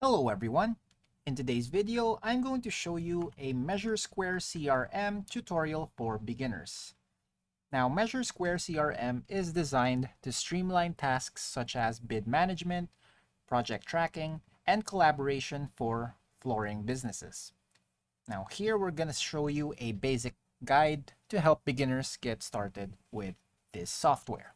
Hello everyone! In today's video, I'm going to show you a Measuresquare CRM tutorial for beginners. Now, Measuresquare CRM is designed to streamline tasks such as bid management, project tracking, and collaboration for flooring businesses. Now, here we're going to show you a basic guide to help beginners get started with this software.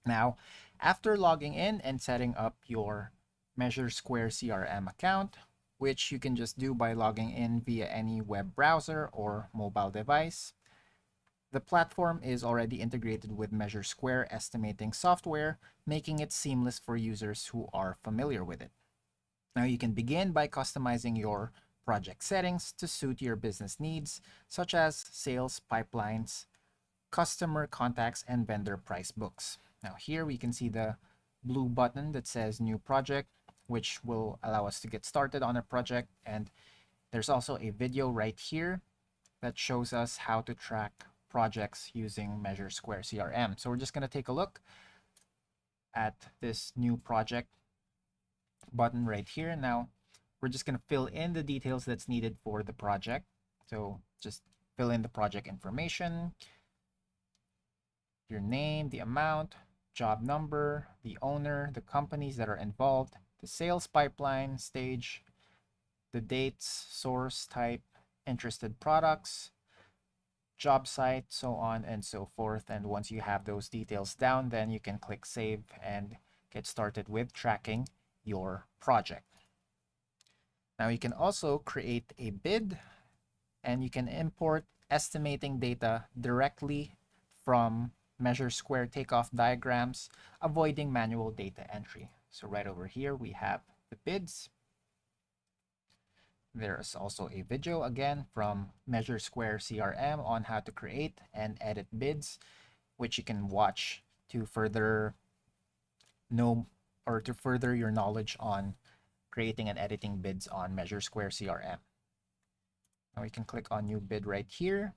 Now, after logging in and setting up your Measuresquare CRM account, which you can just do by logging in via any web browser or mobile device, the platform is already integrated with Measuresquare estimating software, making it seamless for users who are familiar with it. Now, you can begin by customizing your project settings to suit your business needs, such as sales pipelines, customer contacts, and vendor price books. Now here we can see the blue button that says new project, which will allow us to get started on a project. And there's also a video right here that shows us how to track projects using Measuresquare CRM. So we're just going to take a look at this new project button right here. Now we're just going to fill in the details that's needed for the project. So just fill in the project information, your name, the amount, job number, the owner, the companies that are involved, the sales pipeline stage, the dates, source type, interested products, job site, so on and so forth. And once you have those details down, then you can click save and get started with tracking your project. Now you can also create a bid and you can import estimating data directly from Measuresquare takeoff diagrams, avoiding manual data entry. So right over here, we have the bids. There's also a video again from Measuresquare CRM on how to create and edit bids, which you can watch to further know or to further your knowledge on creating and editing bids on Measuresquare CRM. Now we can click on new bid right here.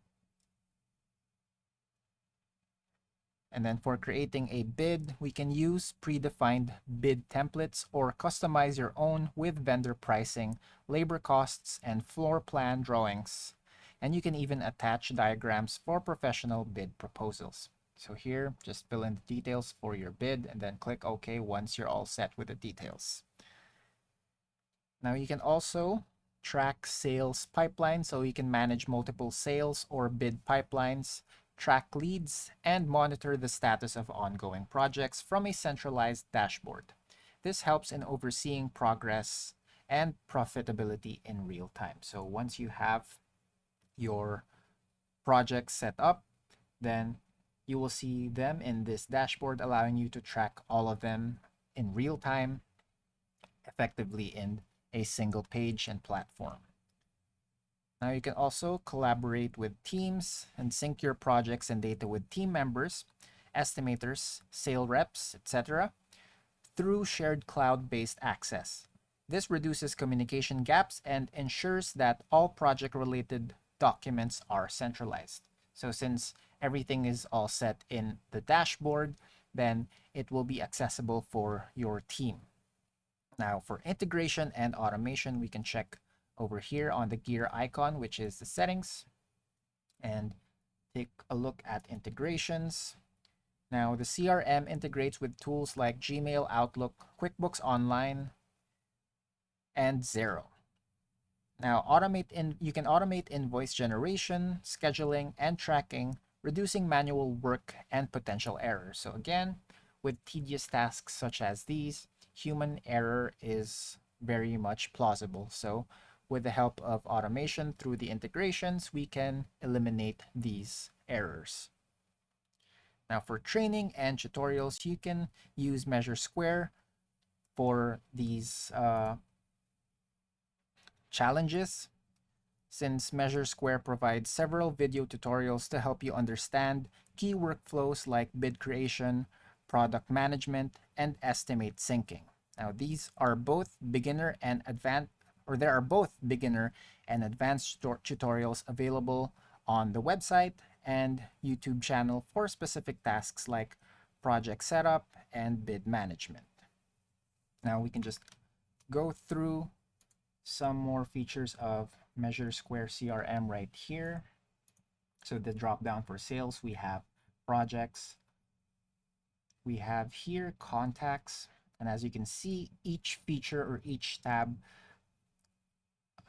And then for creating a bid, we can use predefined bid templates or customize your own with vendor pricing, labor costs, and floor plan drawings. And you can even attach diagrams for professional bid proposals. So here, just fill in the details for your bid and then click OK once you're all set with the details. Now you can also track sales pipeline, so you can manage multiple sales or bid pipelines, track leads, and monitor the status of ongoing projects from a centralized dashboard. This helps in overseeing progress and profitability in real time. So once you have your projects set up, then you will see them in this dashboard, allowing you to track all of them in real time, effectively in a single page and platform. Now you can also collaborate with teams and sync your projects and data with team members, estimators, sales reps, etc. through shared cloud-based access. This reduces communication gaps and ensures that all project-related documents are centralized. So since everything is all set in the dashboard, then it will be accessible for your team. Now for integration and automation, we can check over here on the gear icon, which is the settings, and take a look at integrations. Now the CRM integrates with tools like Gmail, Outlook, QuickBooks Online, and Xero. Now you can automate invoice generation, scheduling, and tracking, reducing manual work and potential errors. So again, with tedious tasks such as these, human error is very much plausible. So with the help of automation through the integrations, we can eliminate these errors. Now for training and tutorials, you can use Measuresquare for these challenges, since Measuresquare provides several video tutorials to help you understand key workflows like bid creation, product management, and estimate syncing. Now these are both beginner and advanced, or there are both beginner and advanced tutorials available on the website and YouTube channel for specific tasks like project setup and bid management. Now we can just go through some more features of Measuresquare CRM right here. So the drop down for sales, we have projects. We have here contacts. And as you can see, each feature or each tab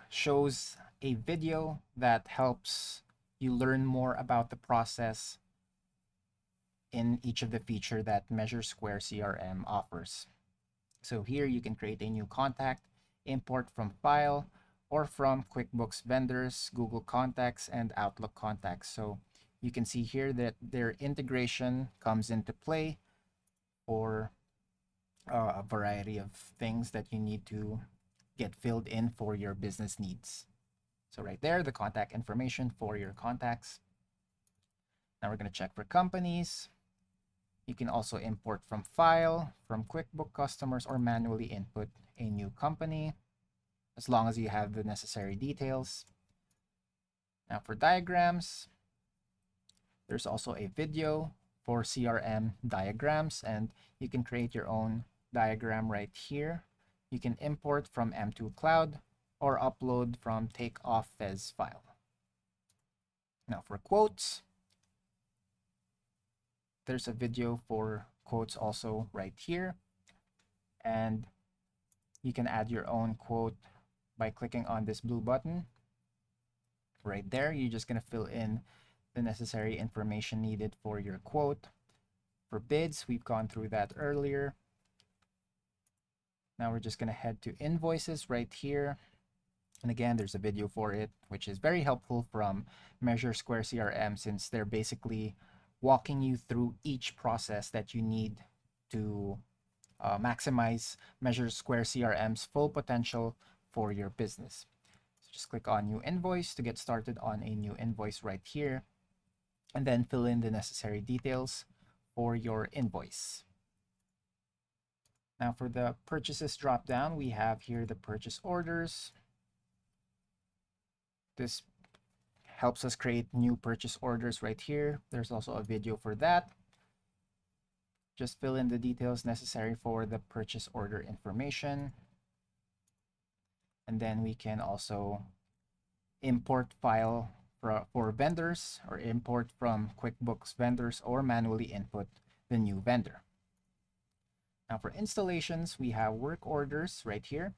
shows a video that helps you learn more about the process in each of the feature that Measuresquare CRM offers. So here you can create a new contact, import from file, or from QuickBooks vendors, Google Contacts, and Outlook Contacts. So you can see here that their integration comes into play for a variety of things that you need to get filled in for your business needs. So right there, the contact information for your contacts. Now we're going to check for companies. You can also import from file, from QuickBook customers, or manually input a new company, as long as you have the necessary details. Now for diagrams, there's also a video for CRM diagrams, and you can create your own diagram right here. You can import from M2 Cloud or upload from Takeoff Fez file. Now for quotes, there's a video for quotes also right here. And you can add your own quote by clicking on this blue button. Right there, you're just going to fill in the necessary information needed for your quote. For bids, we've gone through that earlier. Now we're just going to head to invoices right here. And again, there's a video for it, which is very helpful from Measuresquare CRM, since they're basically walking you through each process that you need to maximize Measuresquare CRM's full potential for your business. So just click on New Invoice to get started on a new invoice right here, and then fill in the necessary details for your invoice. Now for the purchases drop-down, we have here the purchase orders. This helps us create new purchase orders right here. There's also a video for that. Just fill in the details necessary for the purchase order information. And then we can also import file for vendors, or import from QuickBooks vendors, or manually input the new vendor. Now for installations, we have work orders right here.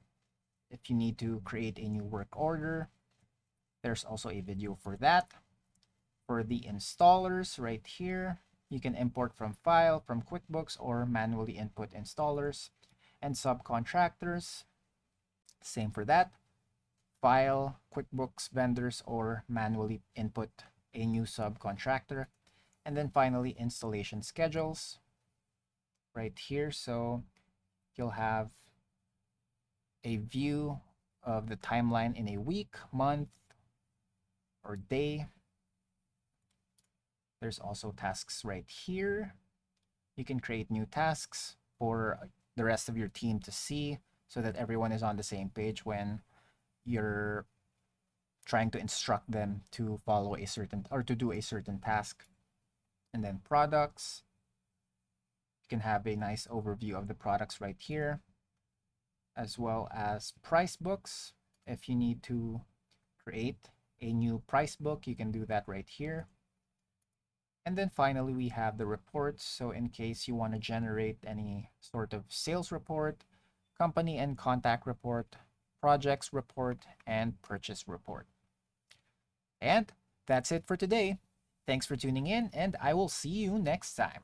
If you need to create a new work order, there's also a video for that. For the installers right here, you can import from file, from QuickBooks, or manually input installers. And subcontractors, same for that. File, QuickBooks vendors, or manually input a new subcontractor. And then finally, installation schedules right here. So you'll have a view of the timeline in a week, month, or day. There's also tasks right here. You can create new tasks for the rest of your team to see, so that everyone is on the same page when you're trying to instruct them to follow a certain, or to do a certain task. And then products, you can have a nice overview of the products right here, as well as price books. If you need to create a new price book, you can do that right here. And then finally, we have the reports. So in case you want to generate any sort of sales report, company and contact report, projects report, and purchase report. And that's it for today. Thanks for tuning in, and I will see you next time.